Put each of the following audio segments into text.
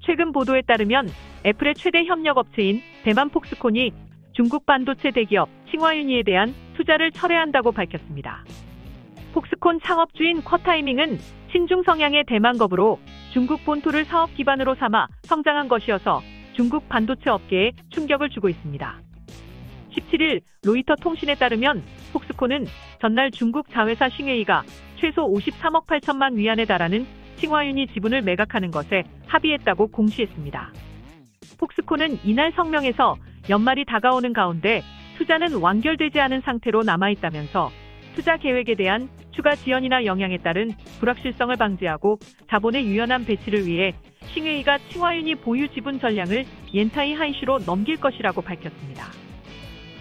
최근 보도에 따르면 애플의 최대 협력업체인 대만 폭스콘이 중국 반도체 대기업 칭화윤이에 대한 투자를 철회한다고 밝혔습니다. 폭스콘 창업주인 쿼타이밍은 친중 성향의 대만겁으로 중국 본토를 사업 기반으로 삼아 성장한 것이어서 중국 반도체 업계에 충격을 주고 있습니다. 17일 로이터 통신에 따르면 폭스콘은 전날 중국 자회사 싱웨이가 최소 53억 8천만 위안에 달하는 칭화윤이 지분을 매각하는 것에 합의했다고 공시했습니다. 폭스콘은 이날 성명에서 연말이 다가오는 가운데 투자는 완결되지 않은 상태로 남아있다면서 투자 계획에 대한 추가 지연이나 영향에 따른 불확실성을 방지하고 자본의 유연한 배치를 위해 싱웨이가 칭화윤이 보유 지분 전량을 옌타이 한시로 넘길 것이라고 밝혔습니다.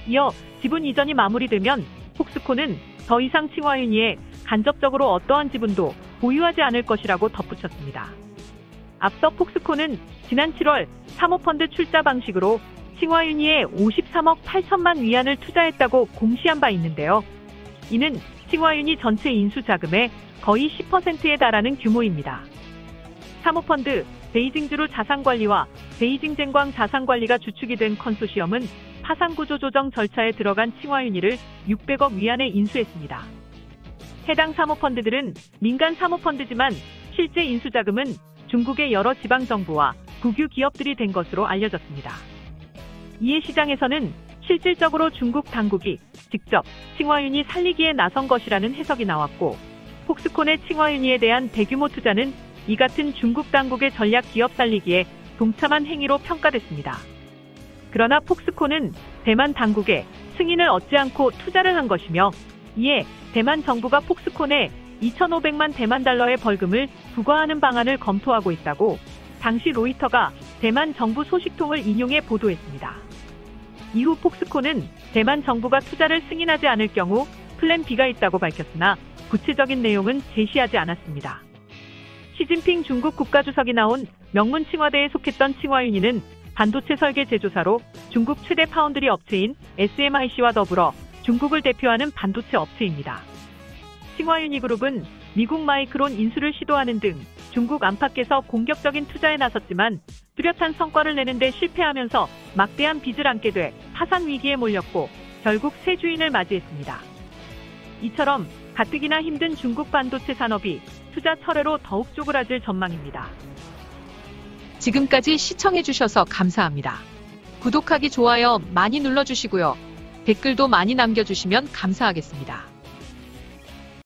이어 지분 이전이 마무리되면 폭스콘은 더 이상 칭화윤이에 간접적으로 어떠한 지분도 보유하지 않을 것이라고 덧붙였습니다. 앞서 폭스콘은 지난 7월 사모펀드 출자 방식으로 칭화윤이에 53억 8천만 위안을 투자했다고 공시한 바 있는데요. 이는 칭화윤이 전체 인수 자금의 거의 10%에 달하는 규모입니다. 사모펀드 베이징주루 자산관리와 베이징젠광 자산관리가 주축이 된 컨소시엄은 파산구조 조정 절차에 들어간 칭화윤이를 600억 위안에 인수했습니다. 해당 사모펀드들은 민간 사모펀드지만 실제 인수자금은 중국의 여러 지방정부와 국유 기업들이 된 것으로 알려졌습니다. 이에 시장에서는 실질적으로 중국 당국이 직접 칭화윤이 살리기에 나선 것이라는 해석이 나왔고, 폭스콘의 칭화윤이에 대한 대규모 투자는 이 같은 중국 당국의 전략 기업 살리기에 동참한 행위로 평가됐습니다. 그러나 폭스콘은 대만 당국의 승인을 얻지 않고 투자를 한 것이며, 이에 대만 정부가 폭스콘에 2,500만 대만 달러의 벌금을 부과하는 방안을 검토하고 있다고 당시 로이터가 대만 정부 소식통을 인용해 보도했습니다. 이후 폭스콘은 대만 정부가 투자를 승인하지 않을 경우 플랜 B가 있다고 밝혔으나 구체적인 내용은 제시하지 않았습니다. 시진핑 중국 국가주석이 나온 명문 칭화대에 속했던 칭화윤이는 반도체 설계 제조사로 중국 최대 파운드리 업체인 SMIC와 더불어 중국을 대표하는 반도체 업체입니다. 칭화윤이 그룹은 미국 마이크론 인수를 시도하는 등 중국 안팎에서 공격적인 투자에 나섰지만 뚜렷한 성과를 내는 데 실패하면서 막대한 빚을 안게 돼 파산 위기에 몰렸고 결국 새 주인을 맞이했습니다. 이처럼 가뜩이나 힘든 중국 반도체 산업이 투자 철회로 더욱 쪼그라들 전망입니다. 지금까지 시청해주셔서 감사합니다. 구독하기, 좋아요 많이 눌러주시고요. 댓글도 많이 남겨주시면 감사하겠습니다.